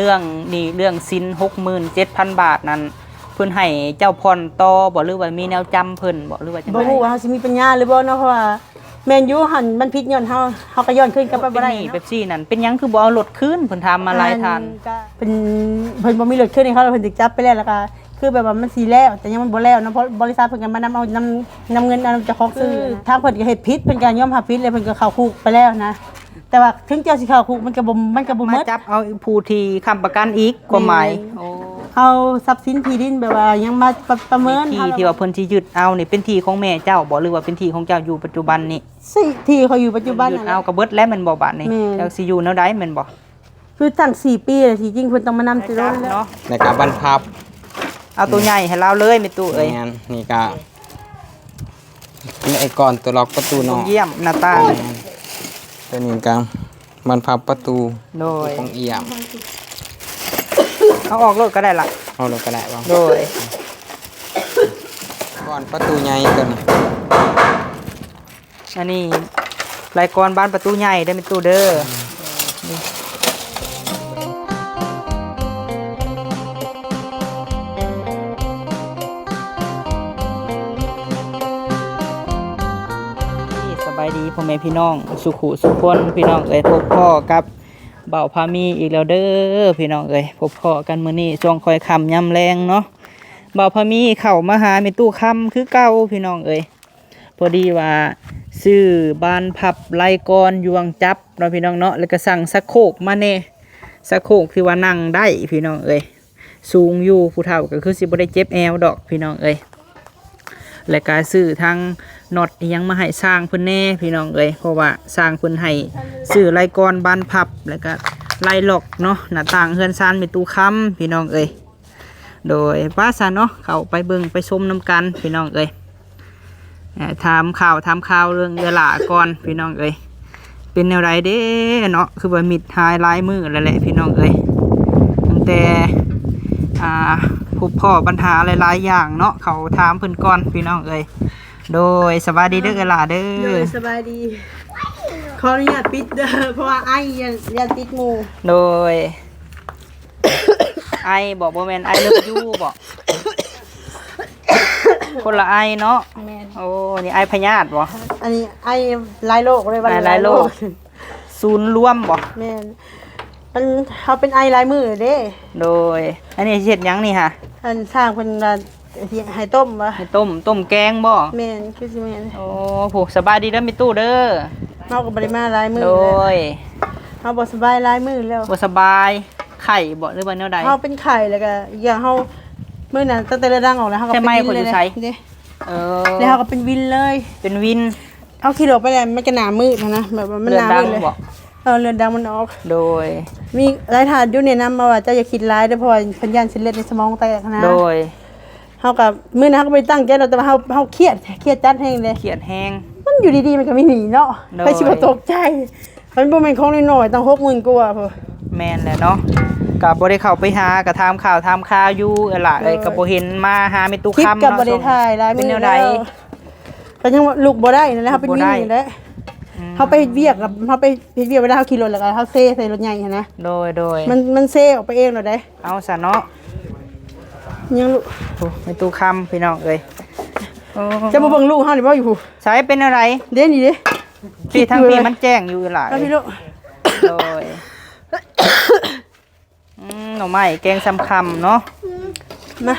เรื่องนี่เรื่องสิน67,000 บาทนั้นเพิ่นให้เจ้าพรต่อบ่หรือว่ามีแนวจำเพิ่นบ่หรือว่าจังได๋บ่ฮู้ว่าเฮาสิมีปัญญาหรือบ่เนาะเพราะว่าแม่นอยู่หั่นมันผิดย้อนเฮาก็ย้อนคืนกลับไปบ่ได้ นี่ เนาะ เป๊ปซี่นั่นเป็นหยังคือบ่เอารถคืนเพิ่นถามมาหลายทาน ก็เพิ่นบ่มีรถคืนให้เขาเพิ่นถูกจับไปแล้วก็คือแบบว่ามันสิแล้วแต่ยังมันบ่แล้วเนาะเพราะบริษัทเพิ่นก็มานำเอานำเงินเอาเจ้าของซื้อทางเพิ่นก็เฮ็ดผิดเพิ่นก็ยอมรับผิดเลยเพิ่นก็เข้าคุกไปแล้วนะแต่ว่าถึงเจ้าสิเข้าคุกมันก็บ่ห มา ด จับเอาผู้ที่ค้ำประกันอีกความหมายโอ้ เอาทรัพย์สินที่ดินแบบว่ายังมาประเมิน ที่ที่ว่าเพิ่นสิยึดเอานี่เป็นที่ของแม่เจ้าบ่หรือว่าเป็นที่ของเจ้าอยู่ปัจจุบันนี่ สิที่เขาอยู่ปัจจุบัน ยึด น่ะ เอาก็เบิดแล้วแม่นบ่บาดนี่ แม่น เจ้าสิอยู่แนวใดแม่นบ่ คือตั้ง4ปีแล้วที่จริงเพิ่นต้องมานำสิโดนแล้ว เนาะ ในการบรรพับ เอาตัวใหญ่ให้เราเลยแม่ตู้เอ้ย แม่นนี่ก็ไอ้ก่อนตัวล็อกประตู ตร เนาะ งเยี่ยมหน้าต่าง ตัวนี้ก็บรรพับประตู โดย ของเอี่ยม เอาออกรถก็ได้ล่ะ เอาลงก็ได้บ่ โดย ก่อนประตูใหญ่ตัวนี้ อันนี้รายกรบ้านประตูใหญ่ได้เป็นตู้เด้อนี่สบายดีพ่อแม่พี่น้องสุขุสุขคนพี่น้องเอ้ยพบพ่อกับเบาพามีอีกแล้วเด้อพี่น้องเอ้ยพบพ่อกันมื้อนี้ช่วงคอยค่ำยำแรงเนาะเบาพามีเข้ามาหาแม่ตู้ค่ำคือเก่าพี่น้องเอ้ยพอดีว่าซื้อบ้านพับไล่กรยวงจับเนาะพี่น้องเนาะแล้วก็สั่งสะโคกมาแน่สะโคกที่ว่านั่งได้พี่น้องเอ้ยสูงอยู่ผู้เฒ่าก็คือสิบ่ได้เจ็บแอวดอกพี่น้องเอ้ยและก็ซื้อทั้งน็อตอิหยังมาให้สร้างเพิ่นแน่พี่น้องเอ้ยเพราะว่าสร้างเพิ่นให้ซื้อไล่กรบ้านพับแล้วก็ไล่ล็อกเนาะหน้าต่างเฮือนซานมีตู้ค้ำพี่น้องเอ้ยโดยป้าซะเนาะเข้าไปเบิ่งไปชมนํกันพี่น้องเอ้ยถามข่าวเรื่องเวลาก่อนพี่น้องเอ้ยเป็นแนวไรเด้เนาะคือว่ามิดหายลายมือแล้วแหละพี่น้องเอ้ยตั้งแต่พบพ่อปัญหาหลายๆอย่างเนาะเขาถามเพิ่นก่อนพี่น้องเอ้ยโดยสวัสดีเด้อเวลาเด้ โด อย สบายดีขออนุญาตปิดเด้อเพราะว่าไอ้ยันติดงู โดย ไอบอกบ่แม่นไอเลิฟยูบอกคนละไอเนาะ แม่น โอ้นี่ไอพญาติบ่ อันนี้ไอ้หลายโรคเลยวัน ไอหลายโรค ศูนย์รวมบ่ แม่นมันเขาเป็นไอ้หลายมือเด้ โดย อันนี้เฮ็ดหยังนี่ค่ะ อันสร้างเป็นให้ต้มวะ ให้ต้มแกงบ่ แม่นคือสิแม่น โอ้โหสบายดีเด้อมีตู้เด้อ เฮาก็บ่ได้มาหลายมือ โด แล้ว ย เฮาบ่สบายหลายมือแล้ว บ่สบายไข่บ่หรือว่าแนวใด เฮาเป็นไข้แล้วก็อีกอย่างเฮามื้อนั้นตั้งแต่เลือดดังออกแล้วเฮาก็ ใช่ เป็น ไหม วิน คน เล อยู่ ย ไส นะเด้ เอ แล้วเฮาก็เป็นวินเลย เป็นวิน เอาขี่รถไปแล้วมันก็หน้ามืดนะแบบว่ามัน เลื ห อด น้า ดัง มืดเลย บ่ เลือดดังมันออก โดย มีหลายทานอยู่แนะนำมาว่าเจ้าอย่าคิดร้ายเด้อเพราะว่าเพิ่นย่านเส้นเลือดในสมองแตกนะ โดย เฮากับมื้อนั้นเฮาก็บ่ได้ตั้งใจหรอกแต่ว่าเฮาเครียดจัดแฮงเลย เขียดแห้ง มันอยู่ดีๆมันก็ไม่หนีเนาะ โดย ไปสิบ่ตกใจมันบ่แม่นของน้อยๆต้อง60,000กว่าพุ่น แม่นแหละเนาะก็บ่ได้เข้าไปหาก็ถามข่าวอยู่ล่ะเอ้ยก็บ่เห็นมาหาแม่ตู้ คลิป คำ กับ เนาะ บ่ได้ถ่ายหลาย เป็ มื้ น อ แนวใด ก็ยังว่าลุกบ่ได้นั่นแหละเฮาเป็น บ่ วิน ได้ นี่แหละเฮาไปเฮ็ดเวียกกับเฮาไปเฮ็ดเวียกเวลาเฮาขี่รถแล้วก็เฮาเซใส่รถใหญ่หันนะ โดย มันเซออกไปเองแล้วได้ เอาซะเนาะ ยังลูก โอ้แม่ตู้คำพี่น้องเอ้ยโอ้ จะมาเบิ่งลูกเฮานี่บ่อยู่ผู้ ใช้เป็นอะไร เด้นี่เด้ พี่ทั้งพี่มันแจ้งอยู่ล่ะ เอาพี่ลูก โดยหน่อไม้แกงซ้ำคำเนาะ มา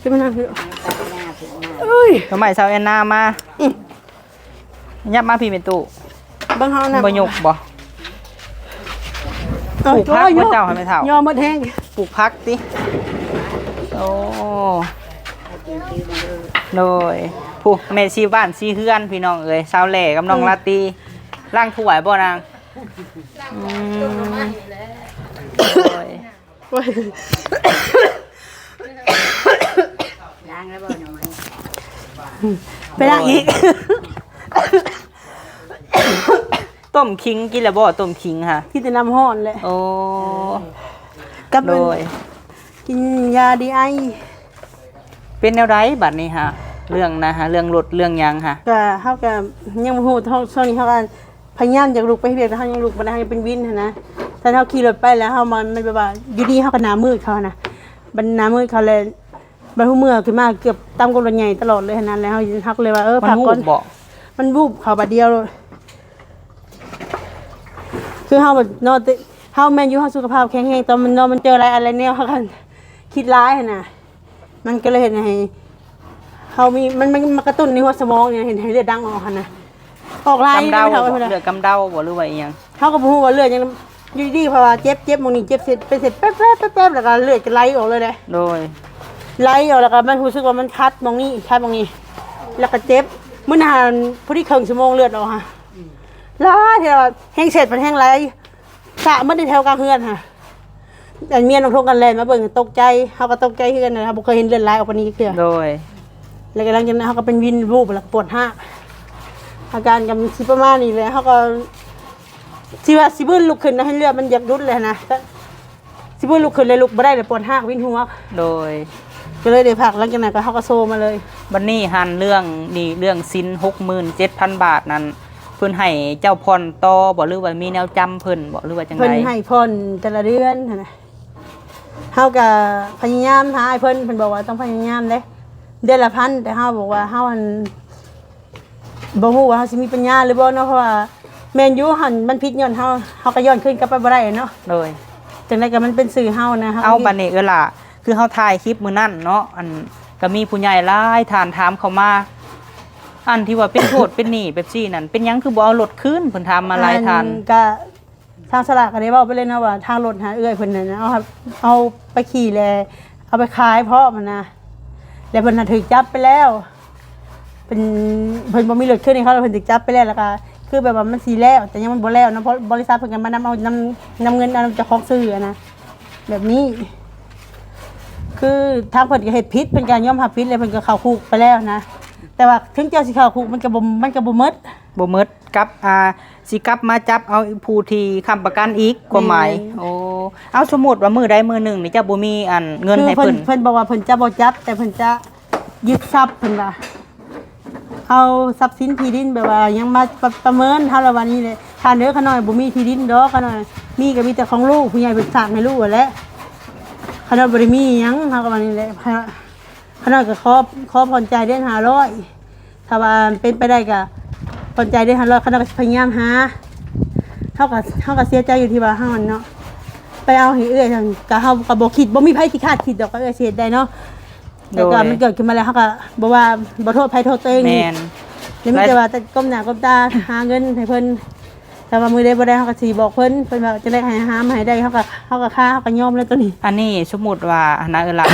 ขึ้นมานั่งพี่ลูกเอ้ย หน่อไม้ซาวแอนนามายับมาพี่เป็นตู้ เบิ่งเฮานะ บ่ยกบ่ ปลูกผักไว้เจ้าให้แม่เฒ่า ยอมหมดแห้ง ปลูกพักติโอ้โดยผู้แม่ชีบ้านชีเฮือนพี่น้องเอ้ยสาวแหล่กับน้องลาตีล่างถวายบ่นางอืมโดย โอ้ย ล้างแล้วบ่หน่อย ไปล้างอีก ต้มคิงกินแล้วบ่ต้มคิงค่ะ กินแต่น้ำร้อนเลย โอ้ กับ โดย กินยาดีไอ เป็นแนวไรบัดนี้ฮะเรื่องนะฮะเรื่องรถเรื่องหยังฮะ ก็เฮาก็ยังบ่ฮู้ช่วงนี้เฮาก็พยายามอยากลุกไปเฮ็ดเวียกแต่เฮายังลุกบ่ได้เฮายังเป็นวินหันนะแต่ ถ้าเฮาขี่รถไปแล้วเฮามันแบบว่าอยู่ดีเฮาก็หน้ามืดเขานะบัดหน้ามืดเขาเลยบัดฮู้เมื่อขึ้นมาเกือบตามกับรถใหญ่ตลอดเลยนั้นแล้วเฮาก็เลยว่ามัน พัก หู ก่อน บ่ มันวูบเขาบัดเดียวเลยคือเฮาแบบนอนเฮาแม่นอยู่เฮาสุขภาพแข็งแรงตอนมันนอนมันเจออะไรแนวเฮากันคิดร้ายหั่นน่ะมันก็เลยเห็นให้เฮามีมันกระตุ้นในหัวสมองเนี่ยเห็นให้เลือดดังออกหั่นน่ะออกลาย กำเดา ไม่เท่า บ่ เพิ่น เลือดกำเดาบ่หรือว่าอีหยัง เขาก็บ่ฮู้ว่าเลือดยังอยู่ดีเพราะว่าเจ็บหมองนี้เจ็บเสร็จแป๊บๆแล้วก็เลือดก็ไหลออกเลยเด้ โดย ไหลออกแล้วก็มันรู้สึกว่ามันคัดหมองนี้แล้วก็เจ็บมื้อนานพอดีครึ่งชั่วโมงเลือดออกค่ะลาเท่าแห้งเสร็จมันแห้งไหลสะมันได้แถวกลางเฮือนค่ะแต่เมียน้องทงกันแล่นมาเบิ่งตกใจเฮาก็ตกใจคือกันนะครับบ่เคยเห็นเลือดไหลออกปานนี้เทื่อ โดย แล้วก็หลังจากนั้นเฮาก็เป็นวินวูบแล้วปวดหักอาการก็สิประมาณนี้เลยเฮาก็สิว่าสิบึ้นลุกขึ้นนะให้เลือดมันอยากรุดเลยนะสิบึ้นลุกขึ้นเลยลุกบ่ได้เลยปวดหักวินหัว โดย ก็เลยได้พักหลังจากนั้นก็เฮาก็โซมาเลย บัดนี้หันเรื่องนี่เรื่องสิน 67,000 บาทนั้นเพิ่นให้เจ้าพรต่อบ่หรือว่ามีแนวจำเพิ่นบ่หรือว่าจังได๋ เพิ่นให้พรแต่ละเดือนหั่นน่ะเฮาก็พยายามหาให้เพิ่นบอกว่าต้องพยายามเด้เดือนละพันแต่เฮาบอกว่าเฮาหันบ่ฮู้ว่าเฮาสิมีปัญญาหรือบ่เนาะเพราะว่าแม่นอยู่หันมันผิดย้อนเฮาก็ย้อนขึ้นกลับไปบ่ได้เนาะ โดย จังได๋ก็มันเป็นสื่อเฮานะ เอาบัดนี้ล่ะคือเฮาถ่ายคลิปมื้อนั้นเนาะอันก็มีผู้ใหญ่หลายท่านถามเข้ามาอันที่ว่าเป็นโทษเป็นหนี้แบบซี่นั่นเป็นหยังคือบ่เอารถคืนเพิ่นถามมาหลายท่าน ก็ทางสลากก็ได้เว้าไปเลยนะว่าทางรถหาเอื้อยเพิ่นน่ะนะเอาไปขี่แลเอาไปขายเพราะมันนะแล้วเพิ่นน่ะถูกจับไปแล้วเป็นเพิ่นบ่มีรถคืนให้เขาแล้วเพิ่นถูกจับไปแล้วแล้วก็คือแบบว่ามันสิแล้วแต่ยังมันบ่แล้วนะเพราะบริษัทเพิ่นก็มานำเอานำเงินเอาเจ้าของซื้ออะนะแบบนี้ คือทางเพิ่นก็เฮ็ดผิดเพิ่นก็ยอมรับผิดเลยเพิ่นก็เข้าคุกไปแล้วนะแต่ว่าถึงเจ้าสิเข้าคุกมันก็บ่หมด บ่หมดกับสิกลับมาจับเอาผู้ที่ค้ำประกันอีกกฎหมายโอ้เอาสมมุติว่ามื้อใดมื้อหนึ่งนี่เจ้าบ่มีอันเงิน คือ ให้ เพิ่ เพิ่ น น เพิ่นบอกว่าเพิ่นจะบ่จับแต่เพิ่นจะยึดทรัพย์เพิ่นว่าเอาทรัพย์สินที่ดินแบบว่ายังมาประเมินเฮาละวันนี้เลยถ้าเด้อขน้อยบ่มีที่ดินดอกขน้อยมีก็มีแต่ของลูกผู้ใหญ่เพิ่นฝากให้ลูกแหละขน้อยบ่ได้มีหยังเฮาก็ว่านี่แหละขน้อยก็ขอผ่อนจ่ายเดือน500ถ้าว่าเป็นไปได้ก็ผ่อนจ่ายเดือน500ขน้อยก็พยายามหาเฮาก็เสียใจอยู่ที่ว่าเฮาเนาะไปเอาให้เอื้อยจังก็เฮาก็บ่คิดบ่มีไผสิคาดคิดดอกก็เอื้อยสิเฮ็ดได้เนาะแต่ก็มันเกิดขึ้นมาแล้วเฮาก็บ่ว่าบ่โทษไผโทษตัวเอง แม่น แล้วมีแต่ว่าแต่ก้มหน้าก้มตาหาเงินให้เพิ่นแต่ว่ามือได้บ่ได้เฮาก็สิบอกเพิ่นว่าจะได้ให้หามาให้ได้เฮาก็ค่าเฮาก็ยอมแล้วตัวนี้ อันนี้สมมุติว่าอันนั้นล่ะ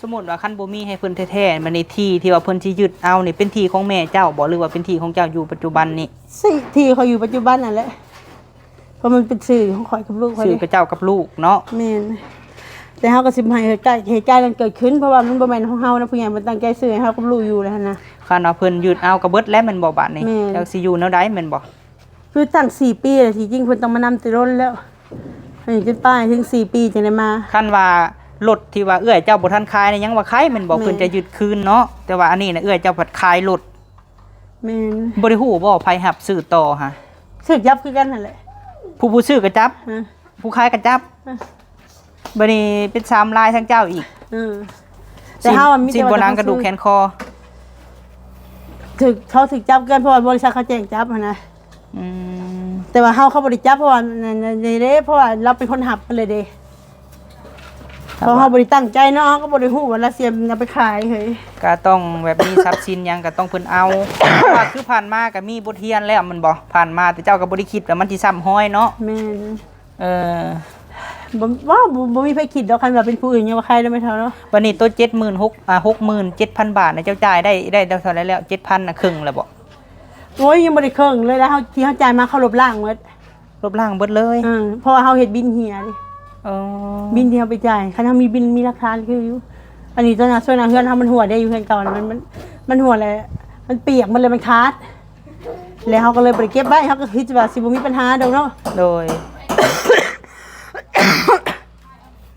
สมมุติว่าคันบ่มีให้เพิ่นแท้ๆมันในที่ที่ว่าเพิ่นสิยึดเอานี่เป็นที่ของแม่เจ้าบ่หรือว่าเป็นที่ของเจ้าอยู่ปัจจุบันนี้ สิที่เขาอยู่ปัจจุบันนั่นแหละเพราะมันเป็นสื่อของข่อยกับลูกข่อย ชื่อ เด้ กับเจ้ากับลูกเนาะ แม่นแต่เฮาก็สิให้เหตุการณ์มันเกิดขึ้นเพราะว่ามันบ่แม่นของเฮานะผู้ใหญ่มันตั้งใจซื้อให้เฮากับลูกอยู่แล้วนะ คันว่าเพิ่นยึดเอาก็เบิดแล้วแม่นบ่บาดนี้ แม่น เจ้าสิอยู่แนวใดแม่นบ่ คือตั้ง4ปีแล้วที่จริงเพิ่นต้องมานำติรนแล้วอันนี้จนป้ายถึง4ปีจังได้มา คันว่ารถที่ว่าเอื้อยเจ้าบ่ทันขายนี่ยังว่าขายแม่นบ่ แม่น เพิ่นจะยึดคืนเนาะแต่ว่าอันนี้น่ะเอื้อยเจ้าผัดขายรถ แม่น บ่ได้ฮู้บ่ไผรับซื้อต่อฮะ สึกยับคือกันนั่นแหละ ผู้ซื้อก็จับ ฮะ ผู้ขายก็จับ ฮะ บัดนี้เป็น3ลายทั้งเจ้าอีก แต่เฮามันมี สิบ่นางกระดูกแขนคอ เขาถึกจับกันเพราะว่าบริษัทเขาแจ้งจับหั้นนะ อืม แต่ว่าเฮาเขาบ่ได้จับเพราะว่าในเด้เพราะว่าเราเป็นคนหับกันเลยเด้เพราะเฮาบ่ได้ตั้งใจเนาะเฮาก็บ่ได้ฮู้ว่าเราเสียมเอาไปขายเฮ้ย ก็ต้องแบบมีทรัพย์สินหยังก็ต้องเพิ่นเอา ว่าคือผ่านมาก็มีบทเรียนแล้วมันบ่ผ่านมาแต่เจ้าก็บ่ได้คิดว่ามันสิซ้ำห้อยเนาะ แม่น เออ บ่มีไผคิดดอกคันว่าเป็นผู้อื่นยังว่าใครได้ไม่เท่าเนาะ วันนี้ตัว67,000 บาทนะเจ้าจ่ายได้เท่าไหร่แล้ว 7,000น่ะครึ่งแล้วบ่ โอ้ยยังบ่ได้เครื่องเลยแล้วเฮาที่เฮาจ่ายมาเขาลบล้างหมด ลบล้างเบิดเลย เพราะว่าเฮาเฮ็ดบินเหียดิ อ๋อ บินที่เฮาไปจ่ายคันเฮามีบินมีหลักฐานคืออยู่อันนี้ตอนน่ะส่วนเฮือนเฮามันหัวได้อยู่เฮือนเก่าน่ะมันหัวแหละมันเปียกมันเลยมันขาดแล้วเฮาก็เลยบ่ได้เก็บไว้เฮาก็คิดว่าสิบ่มีปัญหาดอกเนาะ โดย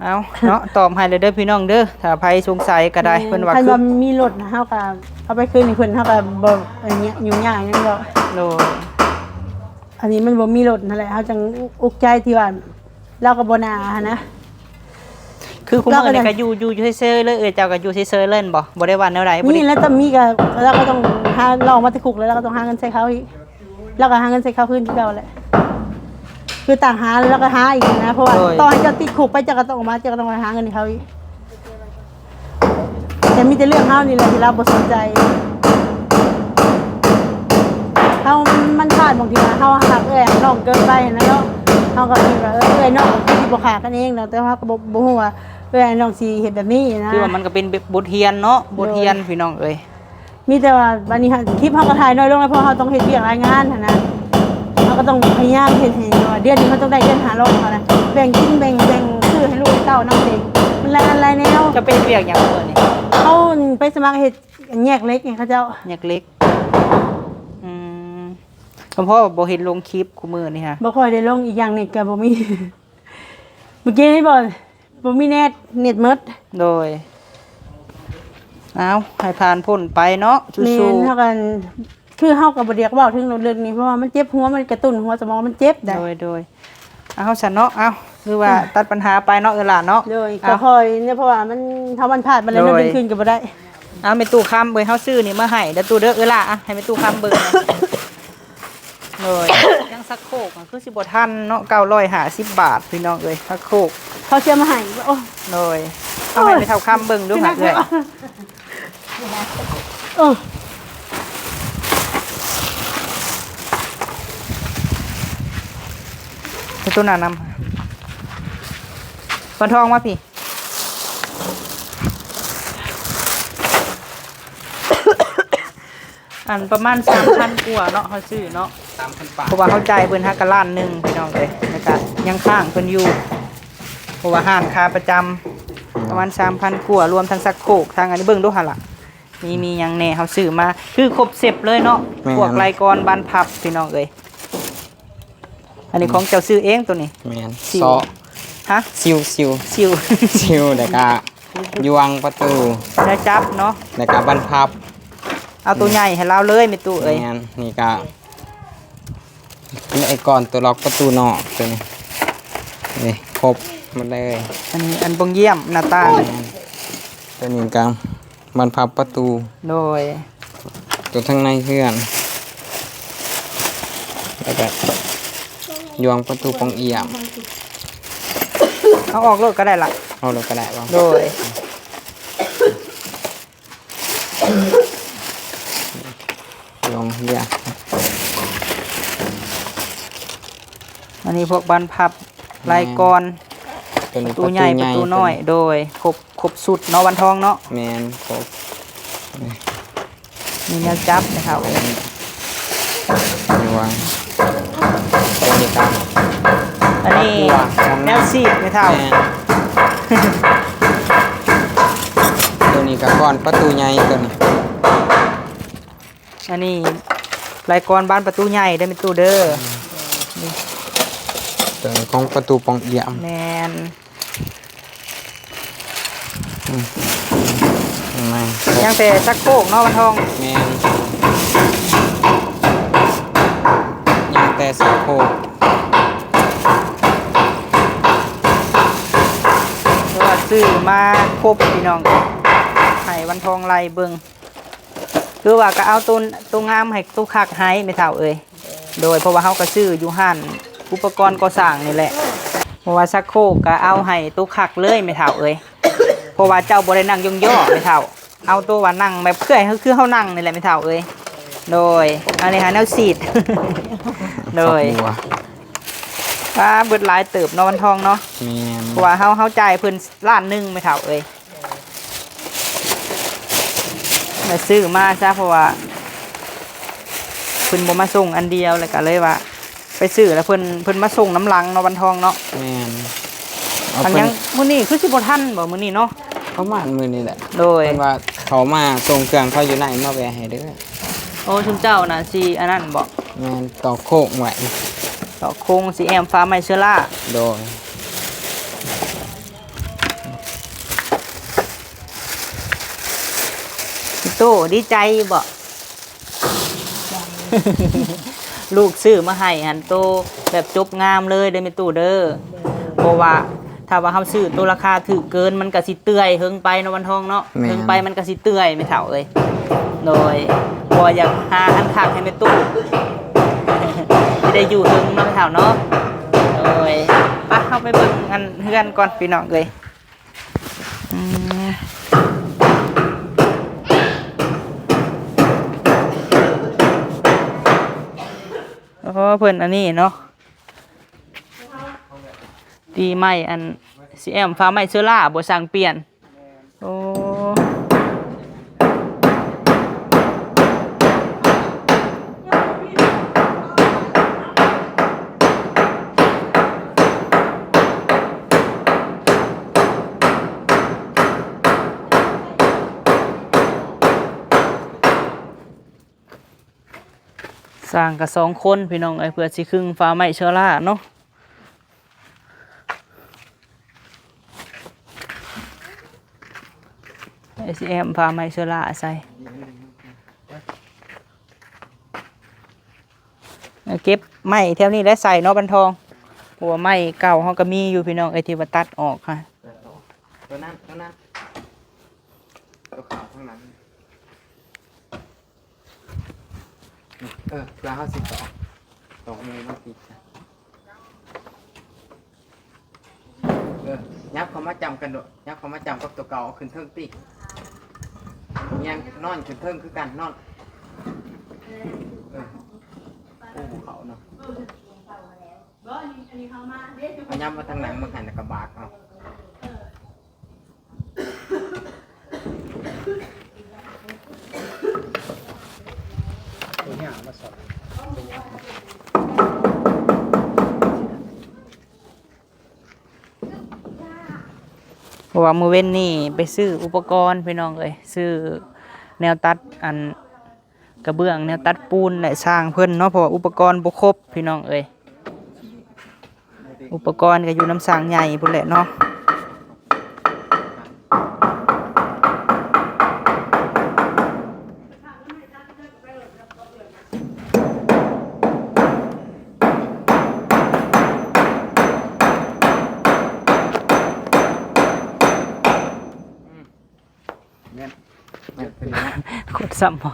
เอาเนาะตอบให้เลยเด้อพี่น้องเด้อถ้าใครสงสัยก็ได้เพิ่นว่า คัน คือ ว่ามีรถนะเฮาก็เอาไปคืนให้เพิ่นเฮาก็บ่อันเนี้ยยุ่งยากหยังดอก โดย อันนี้มันบ่มีรถนั่นแหละเฮาจังอุกใจที่ว่า เราก็บ่น่านะ คือคุณ เรา มื้ ก็ อนี่ ได้ ก็อยู่เฉยๆเลยเจ้าก็อยู่เฉยๆเล่นบ่ได้ว่าแนวใดบ่ นี่ ได้ แล้วแต่มีก็เราก็ต้องหาลองมาติดคุกแล้วเราก็ต้องหาเงินใช้เขาอีกแล้วก็หาเงินใช้เขาคืนที่เราแหละคือต่างหาแล้วก็หาอีกนะเพราะว่าตอนจะติดคุกไปจะก็ต้องออกมาจะก็ต้องไปหาเงินให้เขาอีกแต่มีแต่เรื่องเฮานี่แหละที่เราบ่สนใจเฮามันพลาดบางทีนะเฮาหักน้องเกินไปนะเนาะเฮาก็คิดว่าน้องสิบ่ขากันเองแต่เฮาก็บ่ฮู้ว่าน้องสิเฮ็ดแบบนี้นะ คือว่ามันก็เป็นบทเรียนเนาะบทเรียนพี่น้องเอ้ย มีแต่ว่าวันนี้คลิปเขาก็ถ่ายน้อยลงแล้วเพราะเขาต้องเฮ็ดเวียกรายงานหั่นนะเขาก็ต้องพยายามเฮ็ดให้ว่าเดือนนี้เขาต้องได้เดือน500เขานะแบ่งกินแบ่งซื้อให้ลูกให้เต้านำเด็กมันรายอันรายแนว จะเป็นเวียกหยังมื้อนี่ เขาไปสมัครเฮ็ดแยกเล็กไงเขาเจ้า แยกเล็กอืมเพราะว่าบ่เห็นลงคลิปคุมื้อนี่ฮะ บ่ค่อยได้ลงอีกอย่างหนึงก็บ่มี เมื่อกี้นี่บ่มีเน็ตหมด โดยเอาให้ผ่านพ้นไปเนาะ แม่ สู้ นเท่ากันคือเฮาก็บ่เรียกเว้าถึงเรื่องนี้เพราะว่ามันเจ็บหัวมันกระตุ้นหัวสมองมันเจ็บ ๆ ได้ โดยเอาฉันเนาะเอาคือว่าตัดปัญหาไปเนาะหลานเนาะ เลยก็ เอา คอยเนี่ยเพราะว่ามันถ้ามันพลาดไปแล้วมันดึงขึ้นก็บ่ได้ เอาแม่ตู้คำเบิ่งเฮาซื้อนี่มาให้เดี๋ยวตู้เด้อล่ะอ่ะให้แม่ตู้คำเบิ่งนะเลยยังสักโคกอะคือสิบ่ทันเนาะ950 บาทพี่น้องเอ้ยสักโคก เขาเชื่อมาให้โอ้ เลยเอาให้ไปเท่าคำเบิ่งดูค่ะเลย เออ ไปตู้น่ะนำคนทองมาพี่ อันประมาณ 3,000 กว่าเนาะเขาซื้อเนาะ 3,000 บาท เพราะว่าเขาจ่ายเพิ่นฮักกะล้านหนึงพี่น้องเอ้ยแล้วก็ยังค้างเพิ่นอยู่เพราะว่าห้านค่าประจำประมาณ 3,000 กว่ารวมทั้งซักโครกทั้งอันนี้เบิ่งดูหั่นล่ะมีหยังแหน่เขาซื้อมาคือครบเสร็จเลยเนาะพวกรายกรบานพับพี่น้องเอ้ยอันนี้ของเจ้าซื้อเองตัวนี้ แม่น ซิว ซอ ฮะ ซิว ซิว ซิวแล้วก็ยวงประตู แล้วจับเนาะ แล้วก็บันพับ เอาตัวใหญ่ให้เราเลยแม่ตู้เอ้ย แม่นนี่ก็นี่ไอ้ก่อนตัวล็อกประตูนอกตัวนี้นี่ครบหมดเลย อันนี้อันบงเยี่ยมหน้าต่าง ตัวนี้ก็บันพับประตู โดย ตัวทั้างในเพื่อนแล้วก็ยวงประตูปองเอี่ยม เอาออกรถก็ได้ละ เอาเลยก็ได้บ้าง โดย ยวงเอี่ยม อันนี้พวกบานพับลายกร ตัวนี้ ตู้ใหญ่ประตูน้อย โดยครบสุดเนาะวันทองเนาะ แมนครบ มีแนวจับนะครับ ยวงตัวนี้ครับ อันนี้แนวซีดไม่เท่า แมนตัวนี้ก็ก่อนประตูใหญ่ตัวนี้ อันนี้ลายกรบ้านประตูใหญ่ได้เป็นตู้เด้อ ตัวนี้ของประตูปองเอี่ยม แมน ไม่ ยังแต่ชักโครกเนาะวันทอง แมนยังแต่สะโพก เพราะว่าซื้อมาครบพี่น้องให้วันทองไล่เบิ่งคือว่าก็เอาตัวงามให้ตู้คักให้ไม่เท่าเอ้ยโดยเพราะว่าเฮาก็ซื้ออยู่ห้านอุปกรณ์ก่อสร้างนี่แหละเพราะว่าชักโครกก็เอาให้ตู้คักเลยไม่เท่าเอ้ยเพราะว่าเจ้าบ่ได้นั่งย่อๆไม่เท่าเอาตัวว่านั่งแบบคือเฮานั่งนี่แหละไม่เท่าเอ้ยโดยอันนี้หาแนวซีด โดย ฝักบัว ป้าเบิดหลายเติบเนาะวันทองเนาะ แมน เพราะว่าเฮาจ่ายเพิ่นล้านหนึงไม่เท่าเอ้ยมาซื้อมาซะเพราะว่าเพิ่นบ่มาส่งอันเดียวแล้วก็เลยว่า ไปซื้อแล้วเพิ่นมาส่งน้ำลังเนาะวันทองเนาะ แมนเอา อัน เพิ่ ยั น งมื้อนี้คือสิบ่ทันบ่มื้อนี้เนาะ ประมาณมือนี่แหละ โดย เพิ่นว่าเขามาส่งเครื่องเขาอยู่ไหนมาแวะให้เด้อ โอ้ชุมเจ้าน่ะสิอันนั้นบ่ แมนต่อโคกไว้ ต่อโคงสิแอมฟ้าไม้เชื้อรา โดย พี่โตดีใจบ่ ลูกซื้อมาให้หันโตแบบจบงามเลยเด้อแม่ตู้เด้อ เพราะว่าถ้าว่าเฮาซื้อตัวราคาถูกเกินมันก็สิเตื้อยเฮิงไปเนาะวันทองเนาะเฮิงไปมันก็สิเตื้อยไม่เท่าเลยโดยบ่อยากหาอันคักให้แม่ตู้ สิได้อยู่เฮิงเนาะไม่เท่าเนาะโดยไปเข้าไปเบิ่งอันเฮือนก่อนพี่น้องเลยโอ้เพิ่นอันนี้เนาะดีไหมอันซีแอมฟ้าไหมเชื้อราบ่สั่งเปลี่ยนโอ้สร้างกับ2 คนพี่น้องเอ้ยเพื่อสิครึ่งฟ้าไหมเชื้อราเนาะSCM ฟ้าไหมเชื้อราใส่เก็บไม้แถวนี้แล้วใส่เนาะบันทองหัวไม้เก่าเขาก็มีอยู่พี่น้องไอ้ที่ว่าตัดออกค่ะ ตัวนั้นตัวขาวข้างนั้นแล้วเขา12มือมาติดยับเขามาจำกันด้วยยับเขามาจำกับตัวเก่าขึ้นเทิงติยังนอนขึ้นเทิงคือกันนอนโอ้เขาเนาะเอาย้ำมาทางหลังมาหันกระบากเอาเพราะว่ามือเว้นนี่ไปซื้ออุปกรณ์พี่น้องเลยซื้อแนวตัดอันกระเบื้องแนวตัดปูนและสร้างเพิ่นเนาะเพราะว่าอุปกรณ์บ่ครบพี่น้องเอ้ยอุปกรณ์ก็อยู่น้ำสร้างใหญ่พุ่นแหละเนาะโคตรซ้ำบ่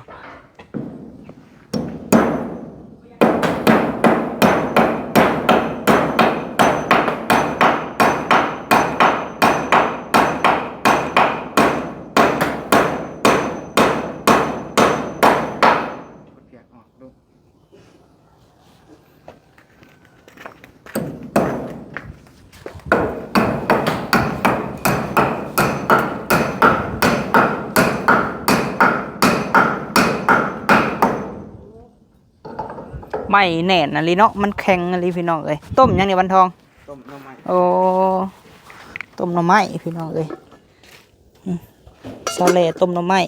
ไม่แน่นอะไรเนาะมันแข็งอะไรพี่น้องเอ้ยต้มยังเนี่ยวันทอง ต้มน้ำมัน โอ้ต้มหน่อไม้พี่น้องเอ้ยซาเล่ต้มหน่อไม้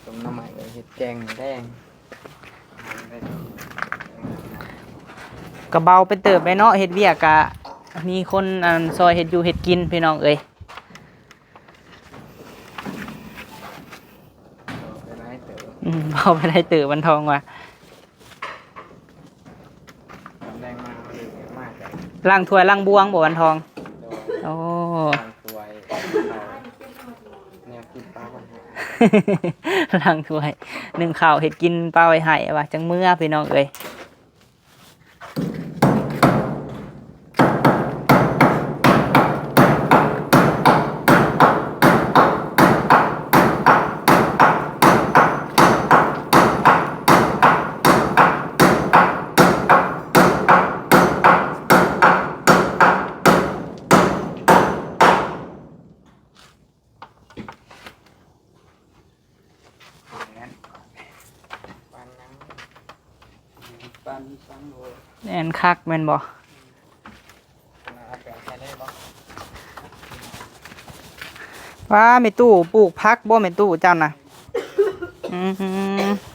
ต้มน้ำมันเลยเห็ดแกงแดง กระเบาไปเติบไปเนาะเฮ็ดเวียกกะมีคนซอยเฮ็ดอยู่เฮ็ดกินพี่น้องเอ้ย เอาไปได้ตื่นวันทองว่ะ แดงมากเลยมากเลย ล่างถ้วยล่างบวงบ่วันทองโอ้ สวยเนี่ยกินปลาคน ล่างถ้วยหนึ่งข้าวเฮ็ดกินปลาไว้ให้ว่ะจังเมื่อพี่น้องเอ้ยแอนคักแม่นบ่ว่าไม่ตู้ปลูกพักบ่ไม่ตู้เจ้าน่ะ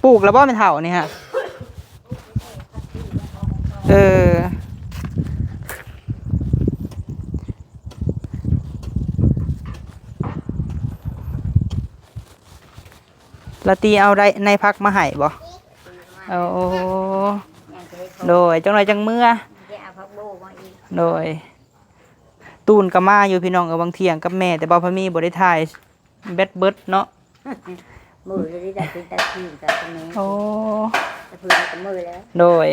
ปลูกแล้วบ่เป็นเฒ่านี่ฮะละตีเอาได้ในพักมาให้บ่โอ้โดยจังหน่อยจังเมื่อ จะเอาผักโบมาอีก โดยตูนก็มาอยู่พี่น้องบางเที่ยงกับแม่แต่บ่พอมีบ่ได้ถ่ายแบตเบิดเนาะ มือเลยได้เป็นตะพื้นกับตรงนี้ โอ้ ตะพื้นกับมือแล้ว โดย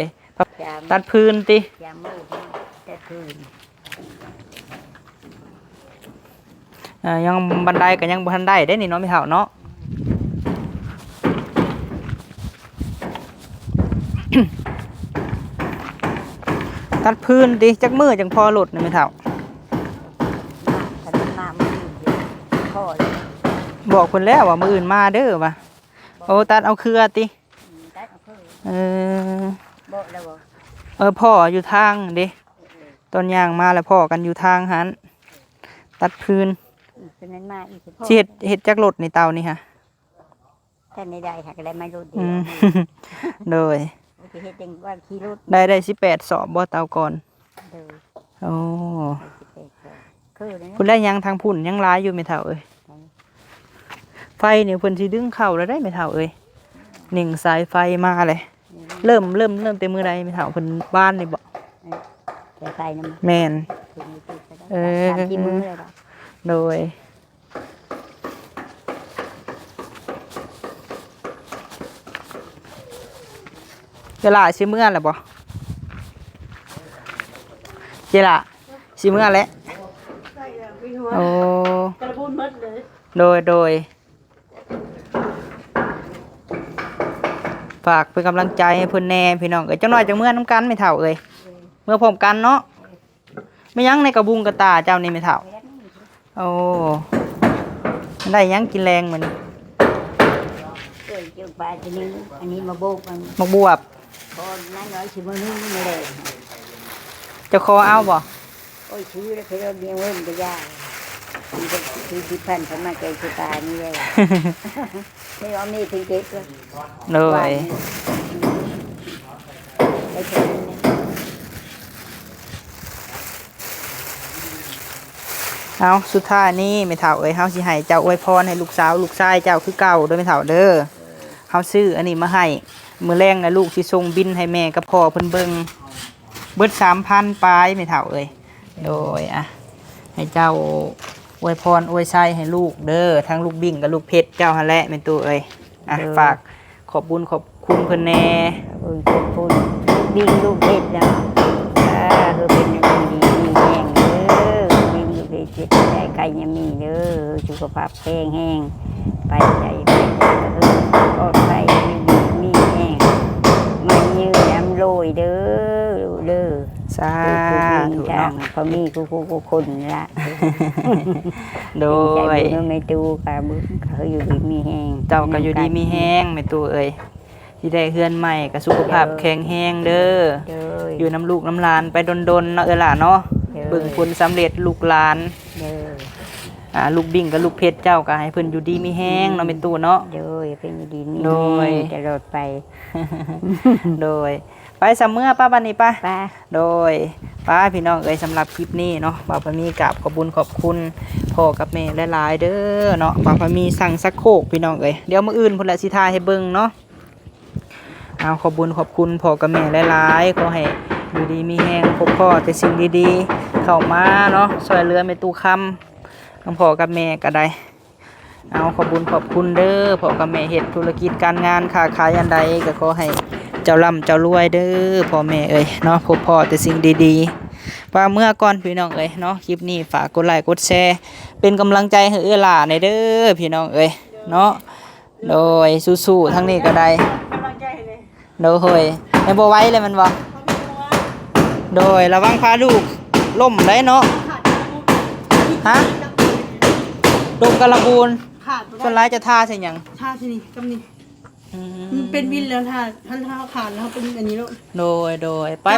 ยาม ตัดพื้นติ ยามมือตะพื้น ยังบันไดก็ยังบ่ทันได้ได้นี่เนาะไม่เท่าเนาะ ตัดพื้นติจักมือจังพอหลุดนี่ไม่เท่า ถ้ามันมามือเดียวพ่อเลย บอกเพิ่นแล้วว่ามื้ออื่นมาเด้อว่ะโอ้ตัดเอาเครือติ ได้เอาเพิ่ม เออ บ่แล้วบ่ พ่ออยู่ทางเด้ตอนย่างมาแล้วพ่อกันอยู่ทางหันตัดพื้น เป็นนั้นมาอีกพ่อ สิเฮ็ดจักรถในเตานี่ค่ะ ถ้าไม่ได้ค่ะก็ได้ไม่รู้เดีย อื ว ม โดย จะเฮ็ดเองว่าขี่รถ ได้18สอบบ่เตาก่อน เดิน โอ้ คือเลย พุ่นได้ยังทางพุ่นยังหลายอยู่แม่เฒ่าเอ้ยไฟนี่เพิ่นสิดึงเข้าแล้วได้แม่เฒ่าเอ้ยนิ่งสายไฟมาเลยเริ่มแต่มื้อใดแม่เฒ่าเพิ่นบ้านนี่บ่ จะไปน้ำ แม่น ถึงมีติดก็ได้ เออ ตามที่มือเลยบ่ โดยเจล่าสิเมื่อแล้วบ่เจล่าสิเมื่อแล้วโอ้ กระบุนหมดเลย โดยฝากเป็นกำลังใจให้เพิ่นแน่พี่น้องเอ้ยจังน้อยจังเมื่อน้ำกันไม่เท่าเอ้ยเมื่อพร้อมกันเนาะไม่ยั้งในกระบุงกระตาเจ้านี่ไม่เท่าโอ้ได้ยังกินแรงเหมือน เอ้ยเจ้าปลาตัวนี้อันนี้มาโบกมัน มักบวบ พอนั่นน้อยชิมือนึงไม่ได้ จะคอเอาบ่ โอ้ยชื่อแล้วเคยเราเลี้ยงเว้นก็ยากมันก็คือที่พันสมาเกยคือตานี่เลยไม่เอามีถึงเก็บเลย โดย ไอ้คนนี้ เอาสุดท้ายนี่ไม่เท่าเอ้ยเฮาสิให้เจ้าอวยพรให้ลูกสาวลูกชายเจ้าคือเก่าเด้อไม่เท่าเด้อเฮาซื้ออันนี้มาให้มื้อแรงนะลูกสิส่งบินให้แม่กับพ่อเพิ่นเบิ่งเบิด 3,000 ปลายไม่เท่าเอ้ยโดยอ่ะให้เจ้าอวยพรอวยชัยให้ลูกเด้อทั้งลูกบิ่งกับลูกเพชรเจ้าหั่นแหละแม่นตู้เอ้ยอ่ะฝากขอบคุณขอบคุณเพิ่นแน่ ขอบคุณดิ้งลูกเพชรนะคือเป็นคนดีมีแห้งเด้อดิ้งลูกเพชรได้ไก่ยังมีเด้อสุขภาพแข็งแห้งไปใจไปปลอดภัยมีแห้งมันยืนน้ำโรยเด้อ สาธุ จ้า เนาะ เขามีกูคนละ โดย ใจบุญไม่ตูกับบุญเขาอยู่ดีมีแห้ง เจ้าก็อยู่ดีมีแห้งแม่ตู้เอ้ยสิได้เฮือนใหม่ก็สุขภาพแข็งแรงเด้อ เด้อ อยู่น้ำลูกน้ำหลานไปดนๆเนาะล่ะเนาะ เด้อ เบิ่งผลสำเร็จลูกหลาน เด้อ ลูกบิ่งกับลูกเพชรเจ้าก็ให้เพิ่นอยู่ดีมีแห้งเนาะเป็นตู้เนาะ เด้อเป็นอยู่ดีมี โดย แห้งตลอดไป โดยไปสำเมื่อป้าบันนี้ป้า ป้า โดยป้าพี่น้องเอ้ยสำหรับคลิปนี้เนาะป้าพะมีกราบขอบคุญขอบคุณพ่อกับแม่หลายๆเด้อเนาะป้าพะมีสั่งสักโคกพี่น้องเอ้ยเดี๋ยวมื้ออื่นพุ่นละสิทายให้เบิ่งเนาะเอาขอบคุญขอบคุณพ่อกับแม่หลายๆขอให้อยู่ดีมีแห้งพบพ่อแต่สิ่งดีๆเข้ามาเนาะช่วยเหลือแม่ตู้คำทั้งพ่อกับแม่ก็ได้เอาขอบคุญขอบคุณเด้อพ่อกับแม่เฮ็ดธุรกิจการงานค้าขายอันใดก็ขอให้เจ้าร่ำเจ้ารวยเด้อพ่อแม่เอ้ยเนาะพบพ่อแต่สิ่งดีๆว่าเมื่อก่อนพี่น้องเอ้ยเนาะคลิปนี้ฝากกดไลค์กดแชร์เป็นกำลังใจให้หล่าในเด้อพี่น้องเอ้ยเนาะโดยสู้ๆทั้งนี้ก็ได้ กำลังใจเลย โดยเฮ้ยไม่บ่ไหว้เลยมันบ่โดยระวังพาลูกล่มได้เนาะฮะลมกระบูน ขาด คนร้ายจะท่าใช่หยัง ท่าที่นี่กำนี่มันเป็นวินแล้วท่าท่านท่าขาดแล้วเป็นอันนี้แล้ว โดยไป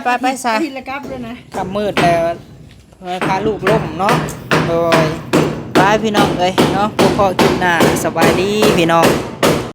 ซะ วินละกับด้วยนะ กำมืดแล้วพาลูกล่มเนาะโดยไปพี่น้องเอ้ยเนาะพวกพ่อกินหน้าสบายดีพี่น้อง